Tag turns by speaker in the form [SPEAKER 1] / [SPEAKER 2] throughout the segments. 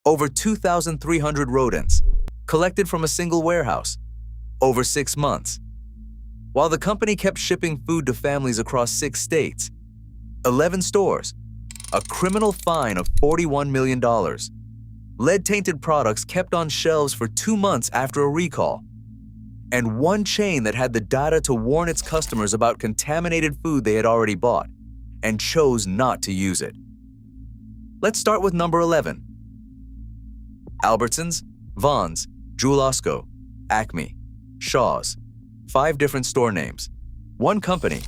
[SPEAKER 1] over 2,300 rodents, collected from a single warehouse, over 6 months. While the company kept shipping food to families across 6 states, 11 stores, a criminal fine of $41 million. Lead-tainted products kept on shelves for 2 months after a recall, and one chain that had the data to warn its customers about contaminated food they had already bought and chose not to use it. Let's start with number 11. Albertsons, Vons, Jewel-Osco, Acme, Shaw's, 5 different store names, 1 company,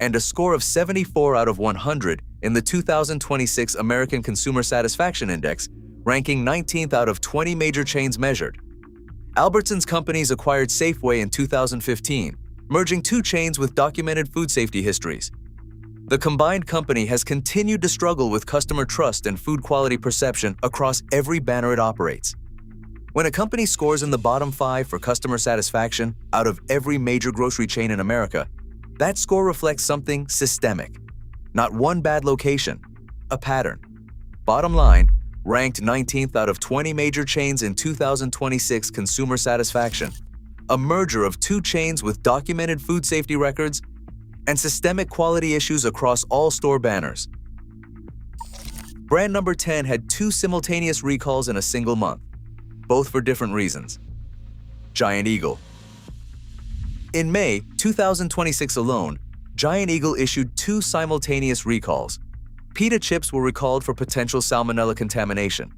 [SPEAKER 1] and a score of 74 out of 100 in the 2026 American Consumer Satisfaction Index, ranking 19th out of 20 major chains measured. Albertsons companies acquired Safeway in 2015, merging 2 chains with documented food safety histories. The combined company has continued to struggle with customer trust and food quality perception across every banner it operates. When a company scores in the bottom 5 for customer satisfaction out of every major grocery chain in America, that score reflects something systemic. Not one bad location, a pattern. Bottom line, ranked 19th out of 20 major chains in 2026 consumer satisfaction, a merger of 2 chains with documented food safety records and systemic quality issues across all store banners. Brand number 10 had 2 simultaneous recalls in a single month, both for different reasons. Giant Eagle. In May 2026 alone, Giant Eagle issued 2 simultaneous recalls. Pita chips were recalled for potential salmonella contamination.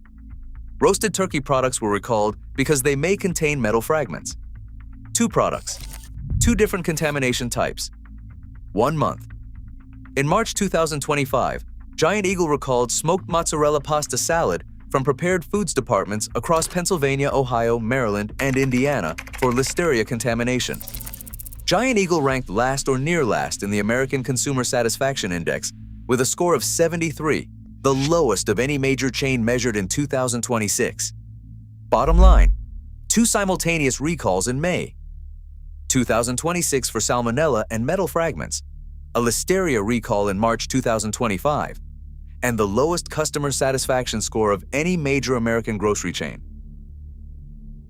[SPEAKER 1] Roasted turkey products were recalled because they may contain metal fragments. 2 products, 2 different contamination types. 1 month. In March 2025, Giant Eagle recalled smoked mozzarella pasta salad from prepared foods departments across Pennsylvania, Ohio, Maryland, and Indiana for listeria contamination. Giant Eagle ranked last or near last in the American Consumer Satisfaction Index with a score of 73, the lowest of any major chain measured in 2026. Bottom line, 2 simultaneous recalls in May. 2026 for salmonella and metal fragments, a listeria recall in March 2025, and the lowest customer satisfaction score of any major American grocery chain.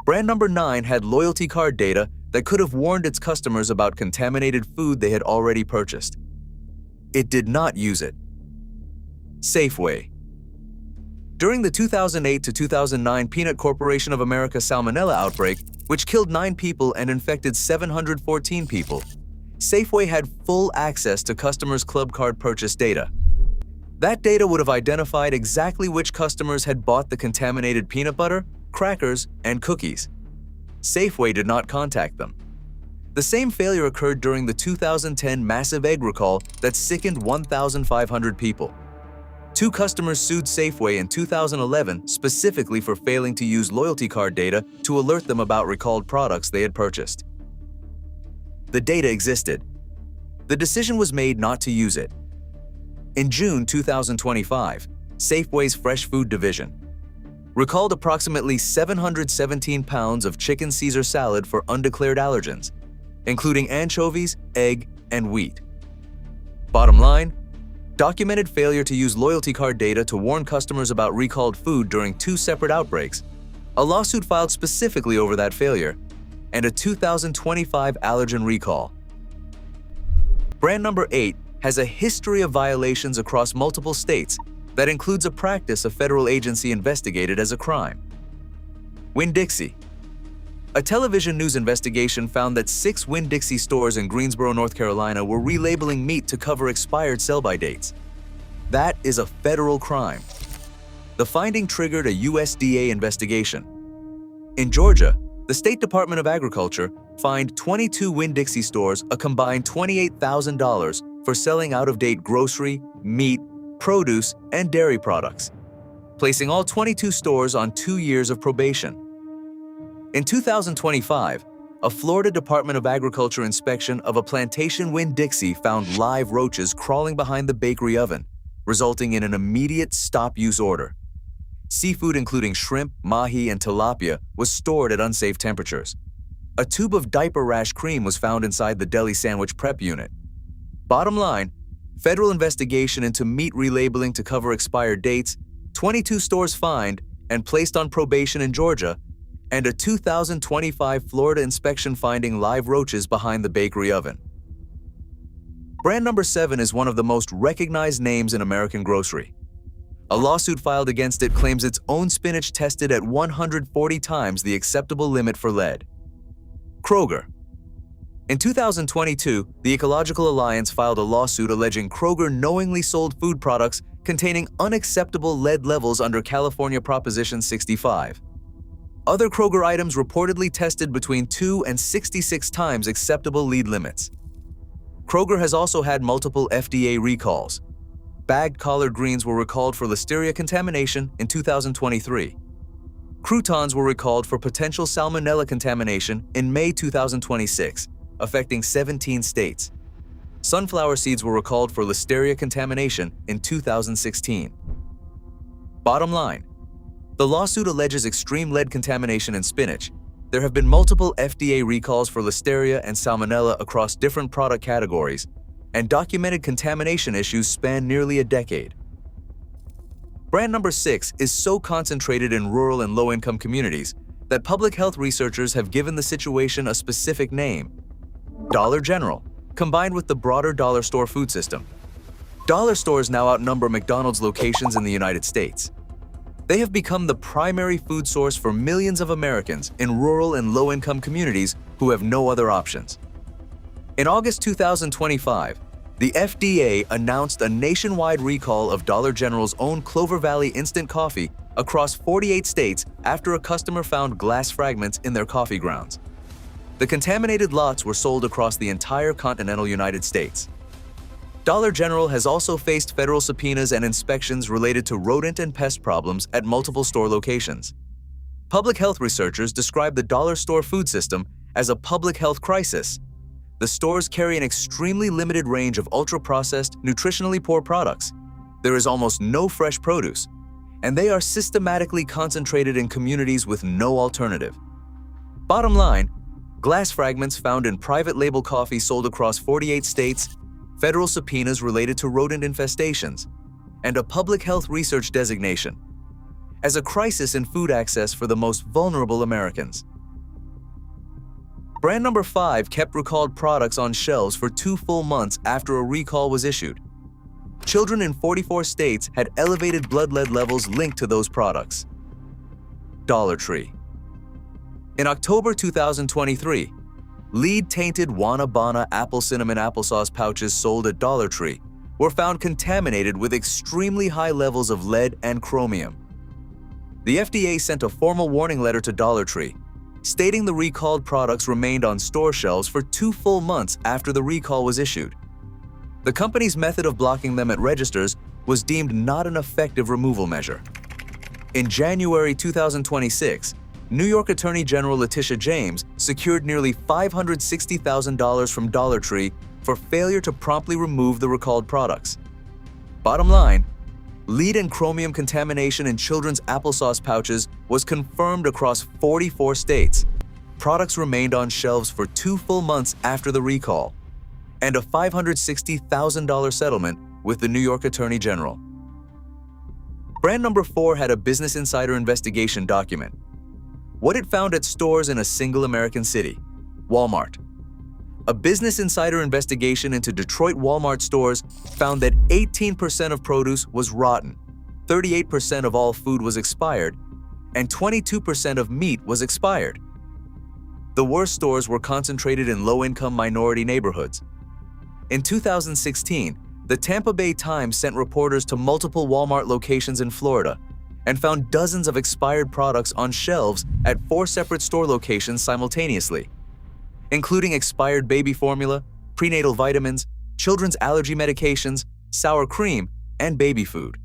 [SPEAKER 1] Brand number 9 had loyalty card data that could have warned its customers about contaminated food they had already purchased. It did not use it. Safeway. During the 2008 to 2009 Peanut Corporation of America salmonella outbreak, which killed 9 people and infected 714 people, Safeway had full access to customers' club card purchase data. That data would have identified exactly which customers had bought the contaminated peanut butter, crackers, and cookies. Safeway did not contact them. The same failure occurred during the 2010 massive egg recall that sickened 1,500 people. 2 customers sued Safeway in 2011 specifically for failing to use loyalty card data to alert them about recalled products they had purchased. The data existed. The decision was made not to use it. In June 2025, Safeway's Fresh Food Division recalled approximately 717 pounds of chicken Caesar salad for undeclared allergens, including anchovies, egg, and wheat. Bottom line, documented failure to use loyalty card data to warn customers about recalled food during 2 separate outbreaks, a lawsuit filed specifically over that failure, and a 2025 allergen recall. Brand number 8 has a history of violations across multiple states that includes a practice a federal agency investigated as a crime. Winn-Dixie. A television news investigation found that 6 Winn-Dixie stores in Greensboro, North Carolina were relabeling meat to cover expired sell-by dates. That is a federal crime. The finding triggered a USDA investigation. In Georgia, the State Department of Agriculture fined 22 Winn-Dixie stores a combined $28,000 for selling out-of-date grocery, meat, produce, and dairy products, placing all 22 stores on 2 years of probation. In 2025, a Florida Department of Agriculture inspection of a plantation Winn-Dixie found live roaches crawling behind the bakery oven, resulting in an immediate stop-use order. Seafood including shrimp, mahi, and tilapia was stored at unsafe temperatures. A tube of diaper rash cream was found inside the deli sandwich prep unit. Bottom line, federal investigation into meat relabeling to cover expired dates, 22 stores fined, and placed on probation in Georgia, and a 2025 Florida inspection finding live roaches behind the bakery oven. Brand number 7 is one of the most recognized names in American grocery. A lawsuit filed against it claims its own spinach tested at 140 times the acceptable limit for lead. Kroger. In 2022, the Ecological Alliance filed a lawsuit alleging Kroger knowingly sold food products containing unacceptable lead levels under California Proposition 65. Other Kroger items reportedly tested between 2 and 66 times acceptable lead limits. Kroger has also had multiple FDA recalls. Bagged collard greens were recalled for listeria contamination in 2023. Croutons were recalled for potential salmonella contamination in May 2026, affecting 17 states. Sunflower seeds were recalled for listeria contamination in 2016. Bottom line, the lawsuit alleges extreme lead contamination in spinach. There have been multiple FDA recalls for listeria and salmonella across different product categories, and documented contamination issues span nearly a decade. Brand number 6 is so concentrated in rural and low-income communities that public health researchers have given the situation a specific name: Dollar General, combined with the broader dollar store food system. Dollar stores now outnumber McDonald's locations in the United States. They have become the primary food source for millions of Americans in rural and low-income communities who have no other options. In August 2025, the FDA announced a nationwide recall of Dollar General's own Clover Valley instant coffee across 48 states after a customer found glass fragments in their coffee grounds. The contaminated lots were sold across the entire continental United States. Dollar General has also faced federal subpoenas and inspections related to rodent and pest problems at multiple store locations. Public health researchers describe the dollar store food system as a public health crisis. The stores carry an extremely limited range of ultra-processed, nutritionally poor products. There is almost no fresh produce, and they are systematically concentrated in communities with no alternative. Bottom line, glass fragments found in private label coffee sold across 48 states, federal subpoenas related to rodent infestations, and a public health research designation as a crisis in food access for the most vulnerable Americans. Brand number 5 kept recalled products on shelves for 2 full months after a recall was issued. Children in 44 states had elevated blood lead levels linked to those products. Dollar Tree. In October 2023, Lead-tainted Wanna apple cinnamon applesauce pouches sold at Dollar Tree were found contaminated with extremely high levels of lead and chromium. The FDA sent a formal warning letter to Dollar Tree, stating the recalled products remained on store shelves for 2 full months after the recall was issued. The company's method of blocking them at registers was deemed not an effective removal measure. In January 2026, New York Attorney General Letitia James secured nearly $560,000 from Dollar Tree for failure to promptly remove the recalled products. Bottom line, lead and chromium contamination in children's applesauce pouches was confirmed across 44 states. Products remained on shelves for 2 full months after the recall, and a $560,000 settlement with the New York Attorney General. Brand number 4 had a Business Insider investigation document what it found at stores in a single American city: Walmart. A Business Insider investigation into Detroit Walmart stores found that 18% of produce was rotten, 38% of all food was expired, and 22% of meat was expired. The worst stores were concentrated in low-income minority neighborhoods. In 2016, the Tampa Bay Times sent reporters to multiple Walmart locations in Florida and found dozens of expired products on shelves at 4 separate store locations simultaneously, including expired baby formula, prenatal vitamins, children's allergy medications, sour cream, and baby food.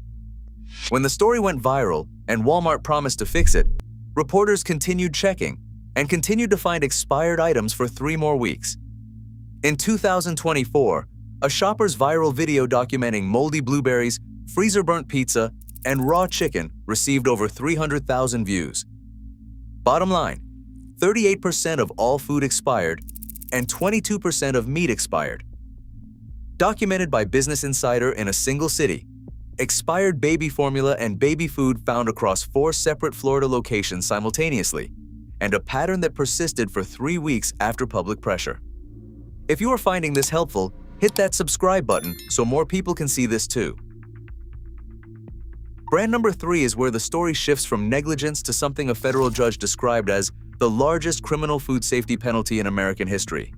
[SPEAKER 1] When the story went viral and Walmart promised to fix it, reporters continued checking and continued to find expired items for 3 more weeks. In 2024, a shopper's viral video documenting moldy blueberries, freezer-burnt pizza, and raw chicken received over 300,000 views. Bottom line, 38% of all food expired and 22% of meat expired. Documented by Business Insider in a single city, expired baby formula and baby food found across 4 separate Florida locations simultaneously, and a pattern that persisted for 3 weeks after public pressure. If you are finding this helpful, hit that subscribe button so more people can see this too. Brand number 3 is where the story shifts from negligence to something a federal judge described as the largest criminal food safety penalty in American history: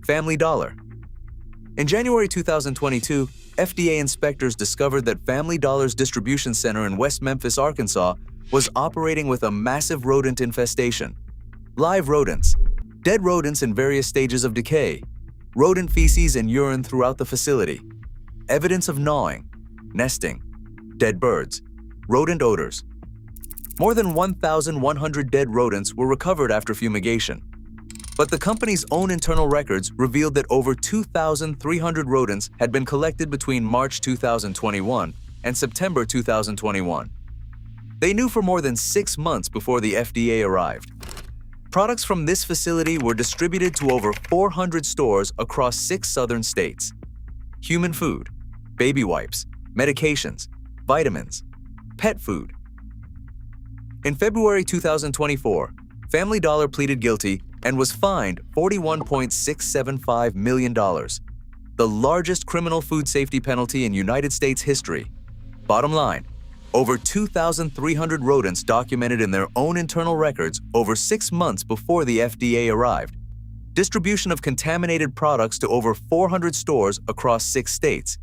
[SPEAKER 1] Family Dollar. In January 2022, FDA inspectors discovered that Family Dollar's distribution center in West Memphis, Arkansas, was operating with a massive rodent infestation. Live rodents, dead rodents in various stages of decay, rodent feces and urine throughout the facility, evidence of gnawing, nesting, dead birds, rodent odors. More than 1,100 dead rodents were recovered after fumigation. But the company's own internal records revealed that over 2,300 rodents had been collected between March 2021 and September 2021. They knew for more than 6 months before the FDA arrived. Products from this facility were distributed to over 400 stores across 6 southern states. Human food, baby wipes, medications, vitamins, pet food. In February 2024, Family Dollar pleaded guilty and was fined $41.675 million, the largest criminal food safety penalty in United States history. Bottom line, over 2,300 rodents documented in their own internal records over 6 months before the FDA arrived. Distribution of contaminated products to over 400 stores across 6 states,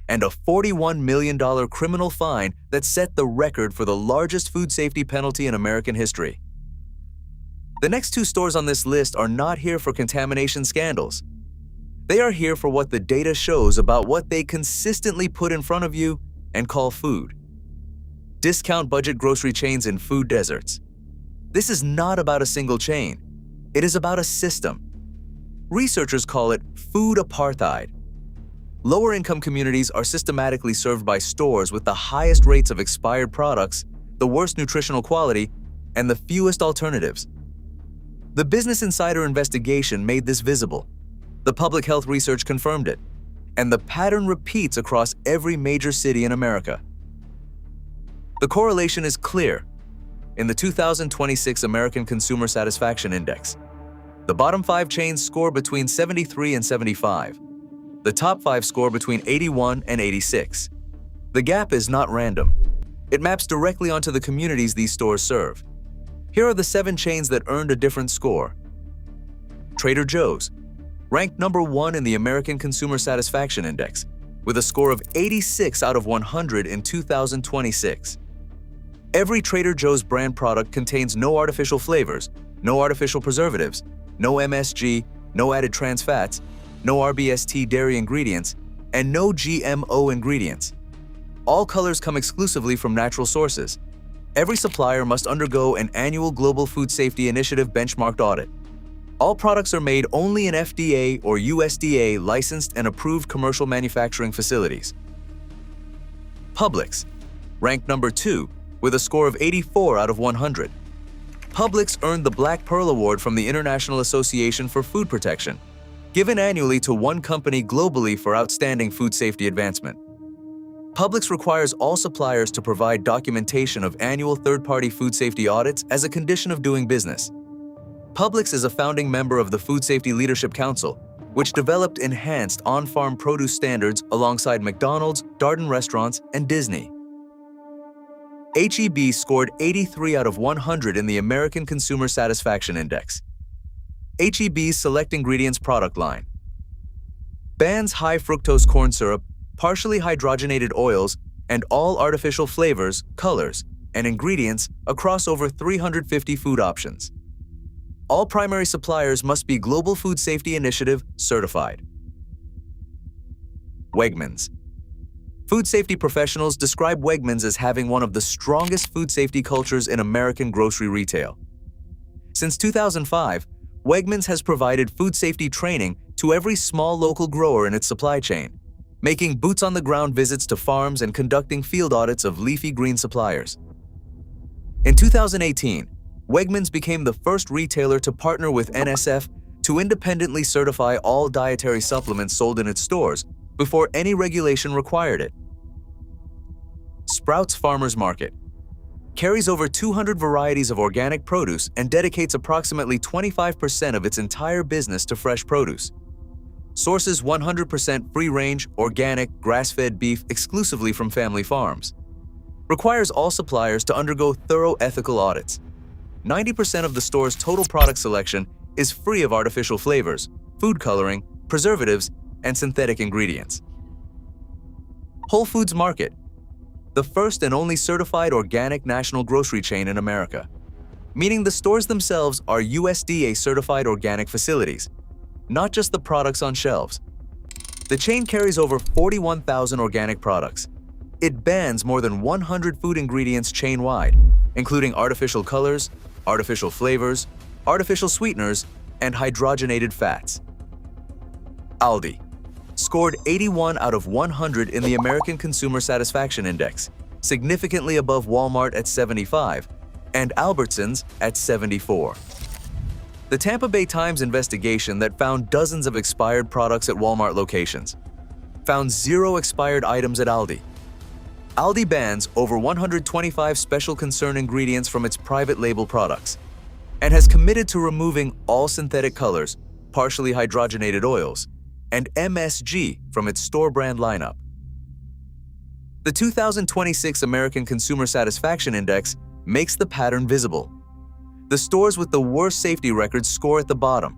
[SPEAKER 1] and a $41 million criminal fine that set the record for the largest food safety penalty in American history. The next 2 stores on this list are not here for contamination scandals. They are here for what the data shows about what they consistently put in front of you and call food. Discount budget grocery chains in food deserts. This is not about a single chain. It is about a system. Researchers call it food apartheid. Lower-income communities are systematically served by stores with the highest rates of expired products, the worst nutritional quality, and the fewest alternatives. The Business Insider investigation made this visible. The public health research confirmed it, and the pattern repeats across every major city in America. The correlation is clear. In the 2026 American Consumer Satisfaction Index, the bottom 5 chains score between 73 and 75. The top 5 score between 81 and 86. The gap is not random. It maps directly onto the communities these stores serve. Here are the 7 chains that earned a different score. Trader Joe's, ranked number 1 in the American Consumer Satisfaction Index, with a score of 86 out of 100 in 2026. Every Trader Joe's brand product contains no artificial flavors, no artificial preservatives, no MSG, no added trans fats, no RBST dairy ingredients, and no GMO ingredients. All colors come exclusively from natural sources. Every supplier must undergo an annual Global Food Safety Initiative benchmarked audit. All products are made only in FDA or USDA licensed and approved commercial manufacturing facilities. Publix, ranked number 2 with a score of 84 out of 100. Publix earned the Black Pearl Award from the International Association for Food Protection, given annually to one company globally for outstanding food safety advancement. Publix requires all suppliers to provide documentation of annual third-party food safety audits as a condition of doing business. Publix is a founding member of the Food Safety Leadership Council, which developed enhanced on-farm produce standards alongside McDonald's, Darden Restaurants, and Disney. H-E-B scored 83 out of 100 in the American Consumer Satisfaction Index. H-E-B's Select Ingredients product line bans high fructose corn syrup, partially hydrogenated oils, and all artificial flavors, colors, and ingredients across over 350 food options. All primary suppliers must be Global Food Safety Initiative certified. Wegmans. Food safety professionals describe Wegmans as having one of the strongest food safety cultures in American grocery retail. Since 2005, Wegmans has provided food safety training to every small local grower in its supply chain, making boots-on-the-ground visits to farms and conducting field audits of leafy green suppliers. In 2018, Wegmans became the first retailer to partner with NSF to independently certify all dietary supplements sold in its stores before any regulation required it. Sprouts Farmers Market carries over 200 varieties of organic produce and dedicates approximately 25% of its entire business to fresh produce. Sources 100% free-range, organic, grass-fed beef exclusively from family farms. Requires all suppliers to undergo thorough ethical audits. 90% of the store's total product selection is free of artificial flavors, food coloring, preservatives, and synthetic ingredients. Whole Foods Market, the first and only certified organic national grocery chain in America, meaning the stores themselves are USDA-certified organic facilities, not just the products on shelves. The chain carries over 41,000 organic products. It bans more than 100 food ingredients chain-wide, including artificial colors, artificial flavors, artificial sweeteners, and hydrogenated fats. Aldi scored 81 out of 100 in the American Consumer Satisfaction Index, significantly above Walmart at 75 and Albertsons at 74. The Tampa Bay Times investigation that found dozens of expired products at Walmart locations found 0 expired items at Aldi. Aldi bans over 125 special concern ingredients from its private label products and has committed to removing all synthetic colors, partially hydrogenated oils, and MSG from its store brand lineup. The 2026 American Consumer Satisfaction Index makes the pattern visible. The stores with the worst safety records score at the bottom.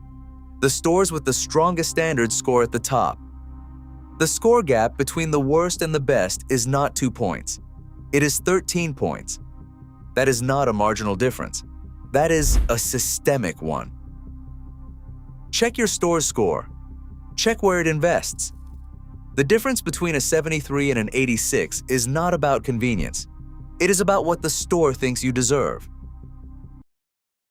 [SPEAKER 1] The stores with the strongest standards score at the top. The score gap between the worst and the best is not 2 points. It is 13 points. That is not a marginal difference. That is a systemic one. Check your store's score. Check where it invests. The difference between a 73 and an 86 is not about convenience. It is about what the store thinks you deserve.